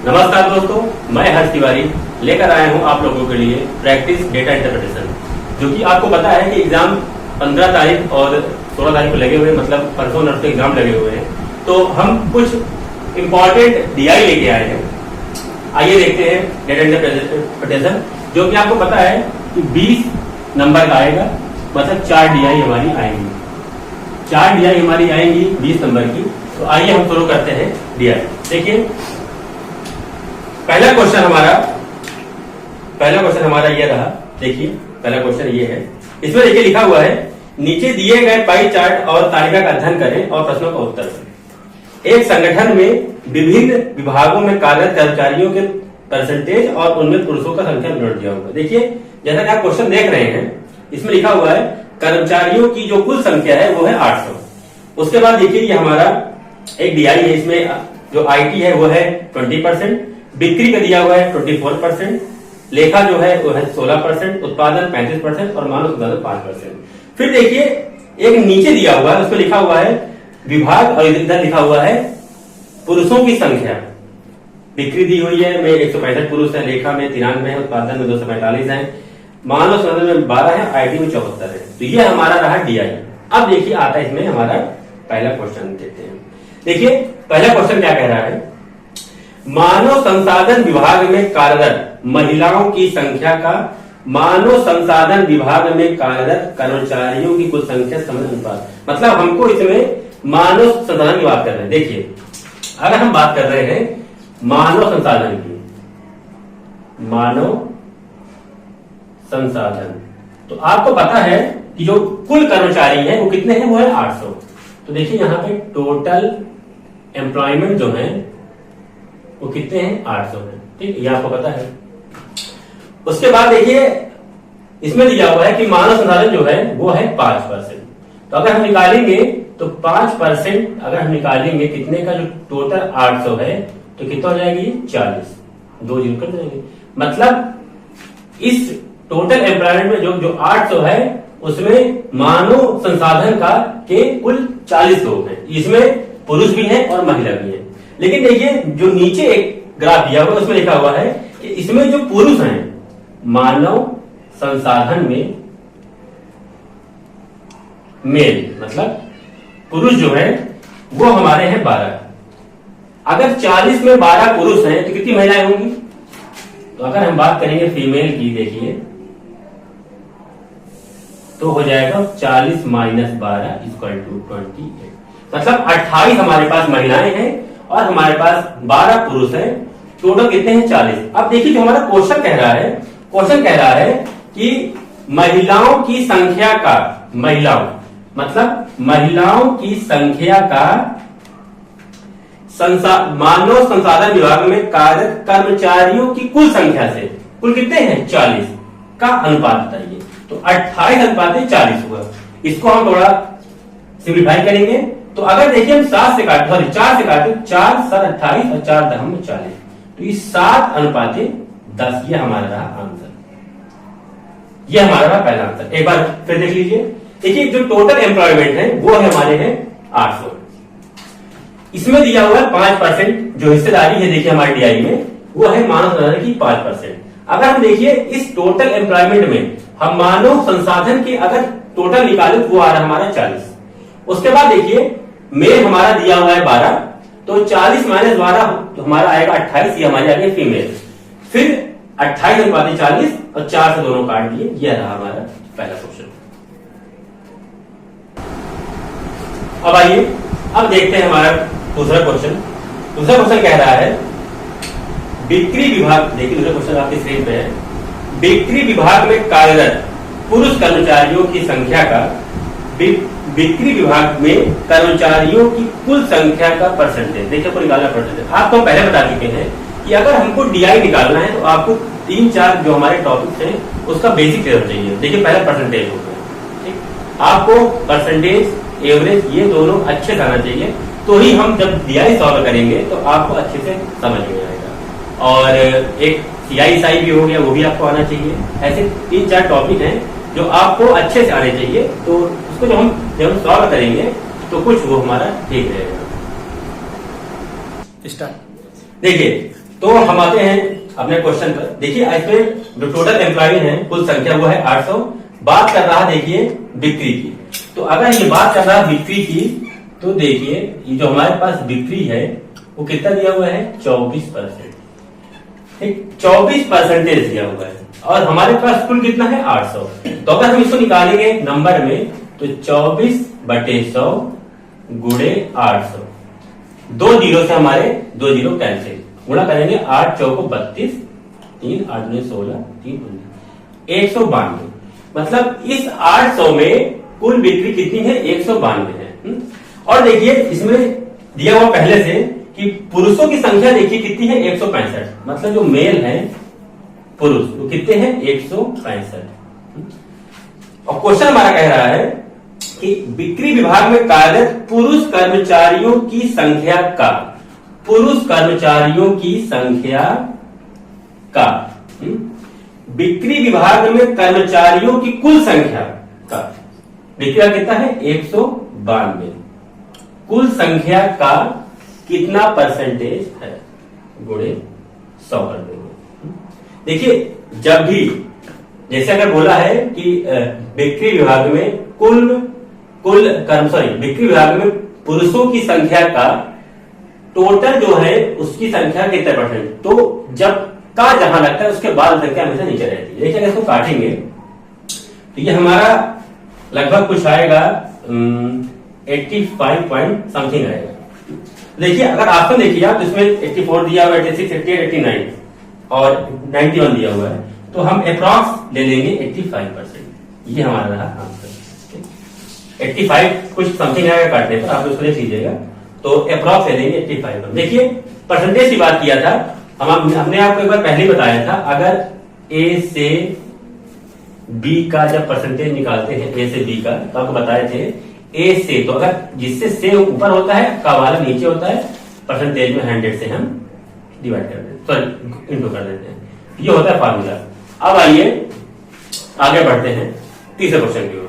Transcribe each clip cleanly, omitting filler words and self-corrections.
नमस्कार दोस्तों, मैं हर्ष तिवारी लेकर आया हूं आप लोगों के लिए प्रैक्टिस डेटा इंटरप्रिटेशन, जो कि आपको पता है कि एग्जाम 15 तारीख और 16 तारीख को लगे हुए, मतलब परसों नर्स के एग्जाम लगे हुए हैं। तो हम कुछ इंपॉर्टेंट डीआई लेके आए हैं। आइए देखते हैं डेटा इंटरप्रिटेशन, जो कि आपको पता है कि 20 नंबर का आएगा, मतलब 4 डीआई हमारी आएंगी। 4 डीआई हमारी आएंगी 20 नंबर की। तो आइए हम शुरू करते हैं डीआई। देखिए, पहला क्वेश्चन हमारा ये रहा। देखिए, पहला क्वेश्चन ये है। इसमें देखिए लिखा हुआ है, नीचे दिए गए पाई चार्ट और तालिका का अध्ययन करें और प्रश्नों का उत्तर दें। एक संगठन में विभिन्न विभागों में कार्यरत कर्मचारियों के परसेंटेज और उनमें पुरुषों का संख्या विवरण दिया हुआ है। देखिए, जैसा कि आप क्वेश्चन देख रहे हैं, इसमें लिखा हुआ है कर्मचारियों की जो कुल संख्या है वो है 800। उसके बाद देखिए, ये हमारा एक डीआई है। इसमें जो आईटी है वो है 20%, बिक्री का दिया हुआ है 24%, लेखा जो है वो है 16%, उत्पादन 35% और मानव संसाधन 5%। फिर देखिए, एक नीचे दिया हुआ है, उसमें लिखा हुआ है विभाग और इधर लिखा हुआ है पुरुषों की संख्या। बिक्री दी हुई है में 165 पुरुष है, लेखा में 93 है, उत्पादन में 245 है, मानव संसाधन में 12 है, आईटी में 74 है। तो ये हमारा रहा डीआई। अब देखिए आता है इसमें हमारा पहला क्वेश्चन। देखते हैं। देखिए, पहला क्वेश्चन क्या कह रहा है, मानव संसाधन विभाग में कार्यरत महिलाओं की संख्या का मानव संसाधन विभाग में कार्यरत कर्मचारियों की कुल संख्या समय अनुपात। मतलब हमको इसमें मानव संसाधन की बात कर रहे हैं। देखिए, अगर हम बात कर रहे हैं मानव संसाधन की, मानव संसाधन, तो आपको पता है कि जो कुल कर्मचारी हैं वो कितने हैं, वो है 800। तो देखिए यहां पे टोटल एम्प्लॉयमेंट जो है वो कितने हैं, 800 है। ठीक, ये आपको पता है। उसके बाद देखिए, इसमें दिया हुआ है कि मानव संसाधन जो है वो है 5%। तो अगर हम निकालेंगे तो 5% अगर हम निकालेंगे कितने का, जो टोटल 800 है, तो कितना हो जाएगी 40, 2 जीरो कर देंगे। मतलब इस टोटल एम्प्लॉयमेंट में जो 800 है उसमें मानव संसाधन का के कुल 40 लोग हैं। इसमें पुरुष भी हैं और महिला भी हैं। लेकिन देखिए, जो नीचे एक ग्राफ दिया हुआ है उसमें लिखा हुआ है कि इसमें जो पुरुष हैं मानव संसाधन में मेल, मतलब पुरुष जो है वो हमारे हैं 12। अगर 40 में 12 पुरुष हैं तो कितनी महिलाएं होंगी? तो अगर हम बात करेंगे फीमेल की, देखिए तो हो जाएगा 40 माइनस 12 इक्वल टू 28। मतलब 28 हमारे पास महिलाएं हैं और हमारे पास 12 पुरुष हैं। टोटल कितने हैं, 40। अब देखिए, जो हमारा क्वेश्चन कह रहा है कि महिलाओं की संख्या का, महिलाओं की संख्या का मानव संसाधन विभाग में कार्यरत कर्मचारियों की कुल संख्या से कुल कितने हैं, 40 का अनुपात बताइए। तो 28:40 हुआ। इसको हम थोड़ा सिंप्लीफाई करेंगे। तो अगर देखिए हम 4 से काटे, 4 7 28 और 4 दहम 40, तो ये 7:10 ये हमारा रहा आंसर। ये हमारा रहा पहला आंसर। एक बार फिर देख लीजिए। देखिए, जो टोटल एम्प्लॉयमेंट है वो है हमारे हैं 800। इसमें दिया हुआ है 5% जो हिस्सेदारी है, देखिए हमारे डीआई में वो है मानव संसाधन की 5%। अगर हम देखिए इस टोटल एम्प्लॉयमेंट में हम मानव संसाधन के अगर टोटल निकालें वो आ रहा हमारा 40। उसके बाद देखिए मेल हमारा दिया हुआ है 12, तो 40 माइनस 12 तो हमारा आएगा 28, ये हमारी आ गई फीमेल। फिर 28:40 और 4 से दोनों काट दिए। यह रहा हमारा पहला क्वेश्चन। अब आइए, अब देखते हैं हमारा दूसरा क्वेश्चन कह रहा है बिक्री विभाग। देखिए, दूसरा क्वेश्चन आपकी स्क्रीन पे है। बिक्री विभाग में कार्यरत पुरुष कर्मचारियों की संख्या का बिक्री विभाग में कर्मचारियों की कुल संख्या का परसेंटेज। देखिए, आपको निकालना परसेंटेज आपको पहले बता चुके हैं कि अगर हमको डीआई निकालना है तो आपको 3-4 जो हमारे टॉपिक्स हैं उसका बेसिक क्लियर चाहिए। देखिए, पहले परसेंटेज हो गया। ठीक, आपको परसेंटेज, एवरेज, ये दोनों अच्छे से आना चाहिए, तो ही हम जब डीआई सॉल्व करेंगे तो आपको अच्छे से समझ में आएगा। और एक सीआई भी हो गया, वो भी आपको आना चाहिए। ऐसे 3-4 टॉपिक हैं जो आपको अच्छे से आने चाहिए, तो उसको जब हम सॉल्व करेंगे तो कुछ वो हमारा ठीक रहेगा। स्टार्ट। देखिए, तो हम आते हैं अपने क्वेश्चन पर। देखिए इसमें जो टोटल एम्प्लॉय है कुल संख्या वो है 800। बात कर रहा देखिए बिक्री की। तो अगर ये बात कर रहा है बिक्री की, तो देखिए ये जो हमारे पास बिक्री है वो कितना दिया हुआ है 24%। ठीक, 24% दिया हुआ है और हमारे पास कुल कितना है 800। तो अगर हम इसको निकालेंगे नंबर में तो 24/100 गुणे 800, 2 जीरो से हमारे 2 जीरो कैंसिल, गुणा करेंगे 8 चौको 32, 3 8 9 16, 3 192। मतलब इस 800 में कुल बिक्री कितनी है 192 है। और देखिए इसमें दिया हुआ पहले से कि पुरुषों की संख्या देखिए कितनी है 165। मतलब जो मेल है पुरुष वो कितने हैं 165। और क्वेश्चन हमारा कह रहा है कि बिक्री विभाग में कार्यरत पुरुष कर्मचारियों की संख्या का, पुरुष कर्मचारियों की संख्या का, बिक्री विभाग में कर्मचारियों की कुल संख्या का, बिक्री कितना है 192, कुल संख्या का कितना परसेंटेज है गुणे 100 कर देंगे। देखिए जब भी जैसे अगर बोला है कि बिक्री विभाग में बिक्री विभाग में पुरुषों की संख्या का टोटल जो है उसकी संख्या कितने परसेंट, तो जब का जहां लगता है उसके बाद संख्या हमेशा नीचे रहती है। देखिए अगर इसको काटेंगे तो ये हमारा लगभग कुछ आएगा 85 पॉइंट समथिंग आएगा। देखिए अगर ऑप्शन देखिए आप, इसमें 84 दिया हुआ है, 86, 88, 89 और 91 दिया हुआ है, तो हम अप्रॉक्स ले लेंगे 85%। ये हमारा रहा आंसर। 85 कुछ समथिंग आएगा काटने पर, आप उसको देख लीजिएगा। तो अप्रॉक्स ले लेंगे 85। देखिए परसेंटेज की बात किया था, हमने आपको एक बार पहले बताया था, अगर ए से बी का जब परसेंटेज निकालते हैं, ए से बी का, तो आपको बताए थे ए से, तो अगर जिससे से ऊपर होता है का वाला नीचे होता है, परसेंटेज में 100 से हम डिवाइड कर देते, सॉरी इंटू कर देते हैं। ये होता है फार्मूला। अब आइए आगे बढ़ते हैं तीसरे क्वेश्चन की ओर।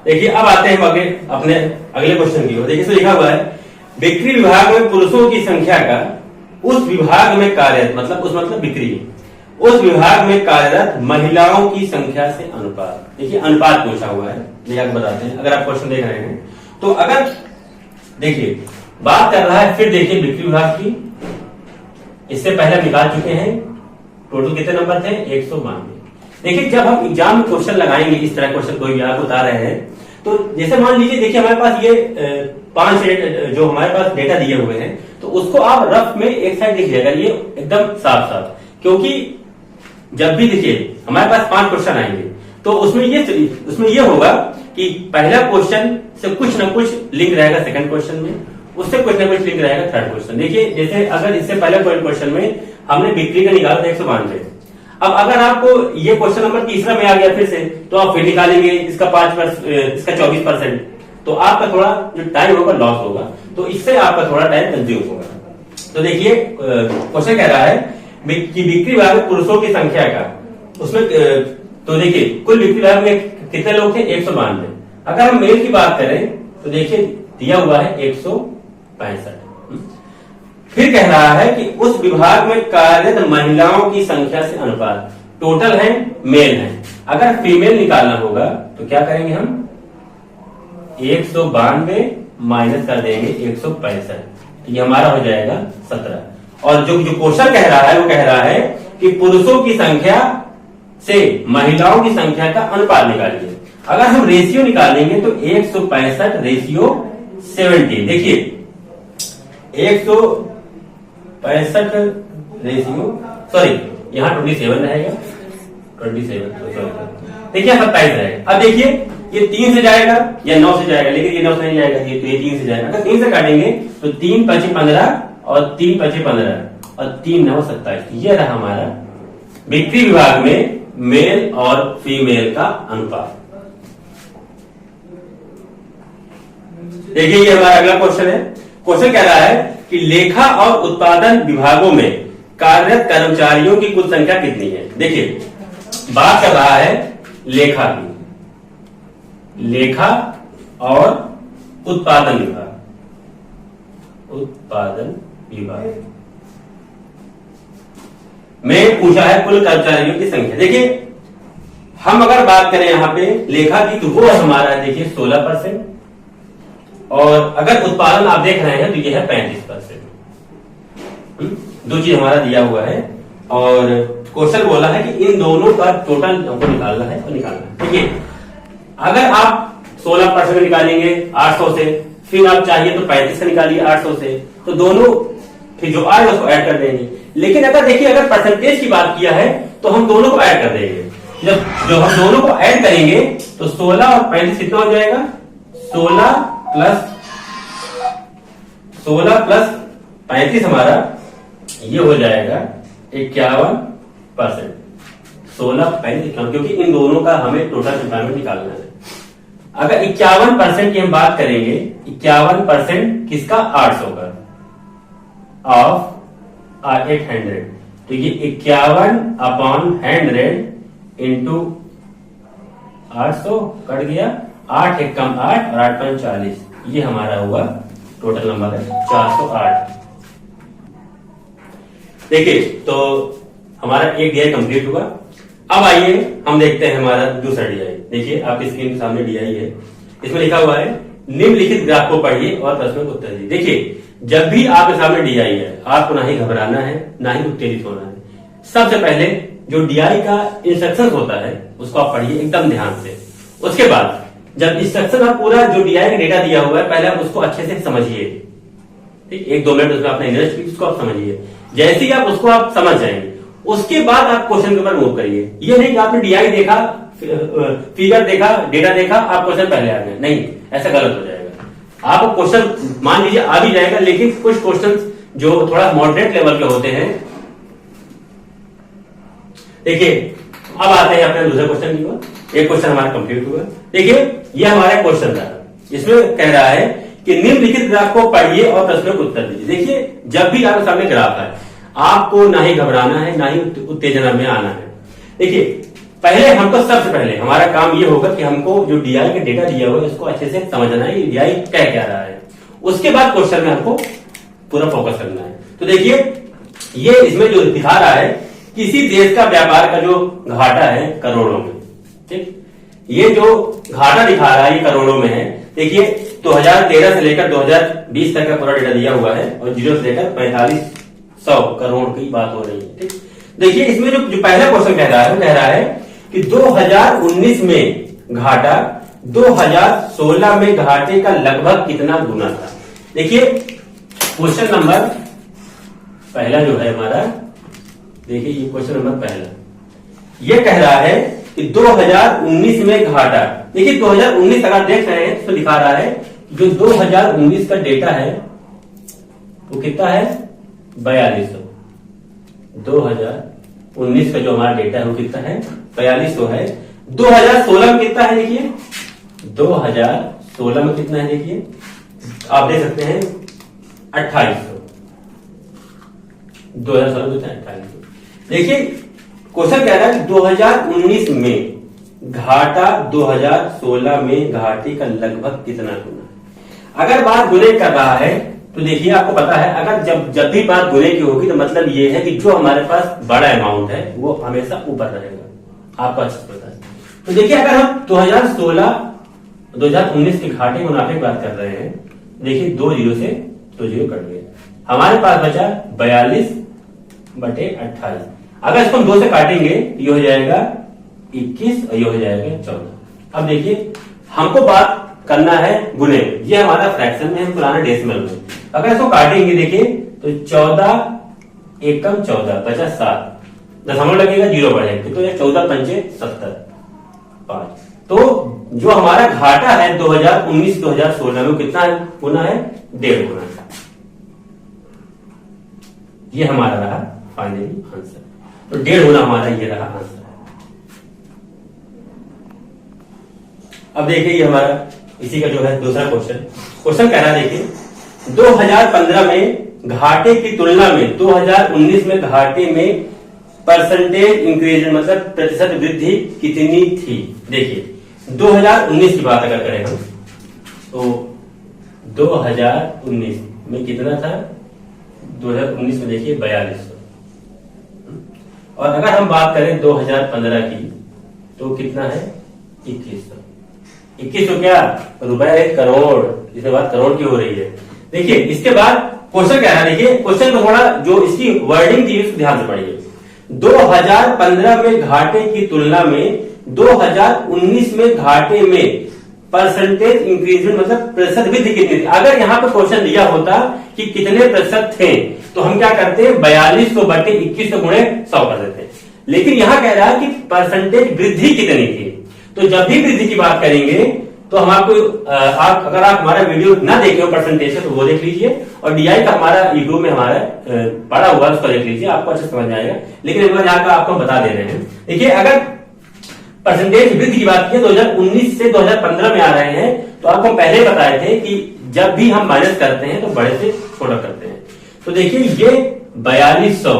देखिए अब आते हैं आगे अपने अगले क्वेश्चन की ओर। देखिए इसमें लिखा हुआ है बिक्री विभाग में पुरुषों की संख्या का उस विभाग में कार्यरत, मतलब बिक्री, उस विभाग में कार्यरत महिलाओं की संख्या से अनुपात। देखिए अनुपात पूछा हुआ है, ये आपको बताते हैं। अगर आप क्वेश्चन देख रहे हैं तो अगर देखिए बात कर रहा है, फिर देखिए बिक्री विभाग की, इससे पहले हम निकाल चुके हैं टोटल कितने नंबर थे 192। देखिए जब हम एग्जाम में क्वेश्चन लगाएंगे, इस तरह क्वेश्चन कोई भी आप बता रहे हैं, तो जैसे मान लीजिए देखिए हमारे पास ये 5 सेट जो हमारे पास डेटा दिए हुए हैं, तो उसको आप रफ में एक साइड लिख लीजिएगा, ये एकदम साफ साफ, क्योंकि जब भी देखिए हमारे पास 5 क्वेश्चन आएंगे तो उसमें ये होगा कि पहला क्वेश्चन से कुछ ना कुछ लिंक रहेगा सेकंड क्वेश्चन में, उससे कुछ ना कुछ लिंक रहेगा थर्ड क्वेश्चन। देखिए जैसे अगर इससे पहले क्वेश्चन में हमने बिक्री का निकाला था 192, अब अगर आपको ये क्वेश्चन नंबर तीसरा में आ गया फिर से, तो आप फिर निकालेंगे इसका 24%, तो आपका थोड़ा जो टाइम होगा लॉस होगा, तो इससे आपका थोड़ा टाइम कंज्यूम होगा। तो देखिए क्वेश्चन कह रहा है कि बिक्री विभाग में पुरुषों की संख्या का, उसमें तो देखिए कुल बिक्री विभाग में कितने लोग थे 192। अगर हम मेल की बात करें तो देखिए दिया हुआ है 165। फिर कह रहा है कि उस विभाग में कार्यरत महिलाओं की संख्या से अनुपात, टोटल है मेल है, अगर फीमेल निकालना होगा तो क्या करेंगे हम 192 माइनस कर देंगे 165, ये हमारा हो जाएगा 17। और जो क्वेश्चन कह रहा है वो कह रहा है कि पुरुषों की संख्या से महिलाओं की संख्या का अनुपात निकालिए। अगर हम रेशियो निकालेंगे तो 165 रेशियो 70। देखिए 165 रेशियो, सॉरी यहाँ 27 रहेगा, 27 देखिए 27 रहेगा। अब देखिए ये 3 से जाएगा या 9 से जाएगा, लेकिन ये 9 से नहीं जाएगा, ये 3 से जाएगा। अगर 3 से काटेंगे तो 3 5 15 और 3 5 15 और 3 9 27। ये रहा हमारा बिक्री विभाग में मेल और फीमेल का अनुपात। देखिए ये हमारा अगला क्वेश्चन है। क्वेश्चन कह रहा है कि लेखा और उत्पादन विभागों में कार्यरत कर्मचारियों की कुल संख्या कितनी है। देखिए बात कर रहा है लेखा की, लेखा और उत्पादन विभाग, उत्पादन विभाग में पूछा है कुल कर्मचारियों की संख्या। देखिए हम अगर बात करें यहां पे लेखा की तो वो हमारा है देखिए 16%, और अगर उत्पादन आप देख रहे हैं तो ये है 35%। दो चीज हमारा दिया हुआ है और क्वेश्चन बोला है कि इन दोनों का टोटल हमको निकालना है और निकालना है। देखिए अगर आप 16% निकालेंगे 800 से, फिर आप चाहिए तो 35 से निकालिए 800 से, तो दोनों फिर जो आएगा उसको ऐड कर देंगे। लेकिन अगर देखिए अगर परसेंटेज की बात किया है तो हम दोनों को ऐड कर देंगे। जब हम दोनों को ऐड करेंगे तो 16 और 35 कितना हो जाएगा, 16 प्लस 35 हमारा ये हो जाएगा 51%। 16 35, क्योंकि इन दोनों का हमें टोटल एम्प्लॉयमेंट निकालना है। अगर 51% की हम बात करेंगे, 51% किसका, 800 का ऑफ 800, तो ये 51/100 इंटू 800 कट गया, 8 एक कम 8 और 8 5 40, ये हमारा हुआ टोटल नंबर है 408। देखिए तो हमारा एक डीआई कंप्लीट हुआ। अब आइए हम देखते हैं हमारा दूसरा डीआई। देखिए आपकी स्क्रीन के सामने डीआई है, इसमें लिखा हुआ है निम्नलिखित ग्राफ को पढ़िए और प्रश्नों को उत्तर दीजिए। देखिए जब भी आपके सामने डीआई है आपको ना ही घबराना है ना ही उत्तेजित होना है। सबसे पहले जो डीआई का इंस्ट्रक्शन होता है उसको आप पढ़िए एकदम ध्यान से। उसके बाद जब इंस्ट्रक्शन आप पूरा जो डीआई का डेटा दिया हुआ है पहले आप उसको अच्छे से समझिए, ठीक, 1-2 मिनट उसमें आपने इन्वेस्ट की, उसको आप समझिए। जैसे ही आप उसको आप समझ जाएंगे उसके बाद आप क्वेश्चन के ऊपर मूव करिए। ये नहीं कि आपने डीआई देखा, फिगर देखा, डेटा देखा, आप क्वेश्चन पहले आ गए, नहीं, ऐसा गलत हो जाएगा। आप क्वेश्चन मान लीजिए आ भी जाएगा, लेकिन कुछ क्वेश्चन जो थोड़ा मॉडरेट लेवल के होते हैं। देखिए अब आते हैं अपने दूसरे क्वेश्चन की ओर। एक क्वेश्चन हमारा कंप्लीट हुआ। देखिए ये हमारा क्वेश्चन था, इसमें कह रहा है कि निम्नलिखित ग्राफ को पढ़िए और प्रश्नों को उत्तर दीजिए। देखिए जब भी आपके सामने ग्राफ है आपको ना ही घबराना है ना ही उत्तेजना में आना है। देखिए पहले हमको सबसे पहले हमारा काम ये होगा कि हमको जो डीआई का डेटा दिया हुआ है उसको अच्छे से समझना है, डीआई कह क्या रहा है। उसके बाद क्वेश्चन में हमको पूरा फोकस करना है। तो देखिए ये इसमें जो दिखा रहा है किसी देश का व्यापार का जो घाटा है करोड़ों में, ठीक, ये जो घाटा दिखा रहा है ये करोड़ों में है। देखिए 2013 से लेकर 2020 तक का पूरा डेटा दिया हुआ है और 0 से लेकर 4500 करोड़ की बात हो रही है, ठीक। देखिए इसमें जो पहला क्वेश्चन कह रहा है वो कह रहा है कि 2019 में घाटा 2016 में घाटे का लगभग कितना गुना था। देखिए क्वेश्चन नंबर पहला जो है हमारा, देखिए ये क्वेश्चन नंबर पहला ये कह रहा है कि 2019 में घाटा। देखिए 2019 अगर देख रहे हैं तो दिखा रहा है जो 2019 का डेटा है वो कितना है 4200। 2019 का जो हमारा डेटा है वो कितना है 4200 है। 2016 में कितना है, देखिए 2016 में कितना है, देखिए आप देख सकते हैं 2800। 2016 में 2800। देखिए क्वेश्चन कह रहा है 2019 में घाटा 2016 में घाटे का लगभग कितना गुना। अगर बात गुने कर रहा है तो देखिए आपको पता है अगर जब भी बात गुने की होगी तो मतलब ये है कि जो हमारे पास बड़ा अमाउंट है वो हमेशा ऊपर रहेगा, आपको अच्छा पता है। तो देखिए अगर हम 2019 के घाटे मुनाफे की बात कर रहे हैं, देखिए 2 0 से 2 0 कट गए, हमारे पास बचा 42/28। अगर इसको हम 2 से काटेंगे ये हो जाएगा 21 और ये हो जाएगा 14। अब देखिए हमको बात करना है गुने, ये हमारा फ्रैक्शन में है, पुराना डेसिमल में। अगर इसको काटेंगे देखिए तो 14 एकम 14 बचा 7, दशमलव लगेगा 0 बढ़ेगा तो ये 14 पंचे 70 5। तो जो हमारा घाटा है 2019-2016 में कितना गुना है 1.5 गुना। ये हमारा रहा फाइनली आंसर, तो 1.5 गुना हमारा ये रहा आंसर। अब देखिए ये हमारा इसी का जो है दूसरा क्वेश्चन कह रहा है, देखिए 2015 में घाटे की तुलना में 2019 में घाटे में परसेंटेज इंक्रीज मतलब प्रतिशत वृद्धि कितनी थी। देखिए 2019 की बात अगर करें हम तो 2019 में कितना था, 2019 में देखिए 4200। और अगर हम बात करें 2015 की तो कितना है 2100। 2100 क्या रुपए करोड़, इसमें बात करोड़ की हो रही है। देखिए इसके बाद क्वेश्चन क्या है, देखिए क्वेश्चन में थोड़ा जो इसकी वर्डिंग थी उसको ध्यान से पढ़िए। 2015 में घाटे की तुलना में 2019 में घाटे में परसेंटेज इंक्रीजमेंट मतलब प्रतिशत वृद्धि कितनी थी। अगर यहाँ पे क्वेश्चन दिया होता कि कितने प्रतिशत थे तो हम क्या करते 4200 बटे 2100 गुणे 100 कर देते। लेकिन यहाँ कह रहा है कि परसेंटेज वृद्धि कितनी थी। तो जब भी वृद्धि की बात करेंगे तो हम आपको अगर आप हमारा वीडियो ना देखे हो परसेंटेज तो वो देख लीजिए, और डीआई का हमारा यूट्यूब में हमारा पढ़ा हुआ उसको देख लीजिए, आपको अच्छा समझ में आएगा। लेकिन यहाँ का आपको बता दे रहे हैं। देखिए अगर परसेंटेज वृद्धि की बात की 2019 से 2015 में आ रहे हैं तो आपको पहले बताए थे कि जब भी हम माइनस करते हैं तो बड़े से छोटा करते हैं। तो देखिए ये 4200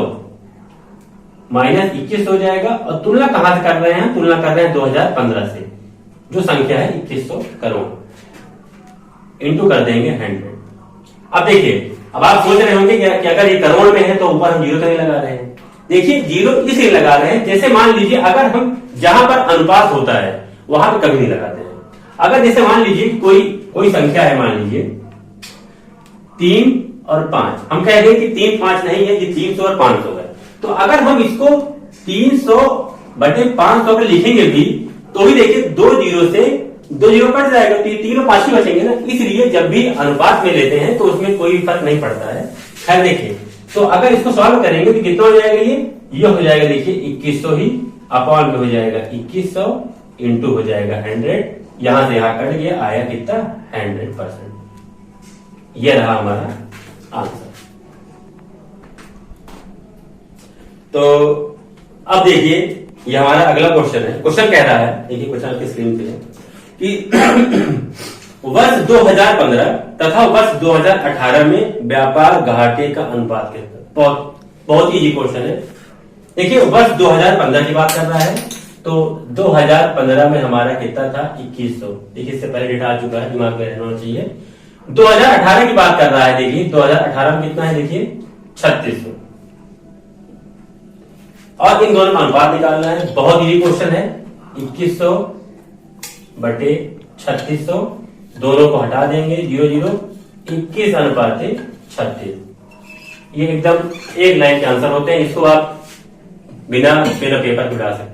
माइनस 21 हो जाएगा, और तुलना कहां से कर रहे हैं, तुलना कर रहे हैं 2015 से, जो संख्या है 2100 करोड़, इंटू कर देंगे 100। अब देखिए अब आप सोच रहे होंगे कि अगर ये करोड़ में है तो ऊपर हम जीरो तो नहीं लगा रहे हैं। देखिए जीरो इसलिए लगा रहे हैं, जैसे मान लीजिए अगर हम जहां पर अनुपात होता है वहां पर कभी नहीं लगाते हैं। अगर जैसे मान लीजिए कोई संख्या है, मान लीजिए 3 और 5, हम कह रहे हैं कि 3 5 नहीं है, ये 300 और 500 है। तो अगर हम इसको 300 बटे 500 पे लिखेंगे भी तो भी देखिए 2 जीरो से 2 जीरो कट जाएगा, तो ये 3 और 5 ही बचेंगे ना। इसलिए जब भी अनुपात में लेते हैं तो उसमें कोई फर्क नहीं पड़ता है। खैर देखिए तो अगर इसको सॉल्व करेंगे तो कितना हो जाएगा, ये हो जाएगा देखिए 2100 ही अपॉन में हो जाएगा 2100 इंटू हो जाएगा 100, यहां से यहां कट गया, आया कितना 100%। ये रहा हमारा आंसर। तो अब देखिए ये हमारा अगला क्वेश्चन है। क्वेश्चन कह रहा है, देखिए क्वेश्चन आपकी स्क्रीन पे है कि वर्ष 2015 तथा वर्ष 2018 में व्यापार घाटे का अनुपात कितना। बहुत इजी क्वेश्चन है। देखिए वर्ष 2015 की बात कर रहा है, तो 2015 में हमारा कितना था 2100। देखिए इससे पहले डेटा आ चुका है, दिमाग में रहना चाहिए। 2018 की बात कर रहा है, देखिए 2018 में कितना है, देखिए 3600, और इन दोनों का अनुपात निकालना है। बहुत इजी क्वेश्चन है। 2100 बटे 3600, दोनों को हटा देंगे 0 0, 21 अनुपात 36। ये एकदम एक लाइन के आंसर होते हैं। इसको आप बिना पेन और पेपर पे उड़ा सकते हैं।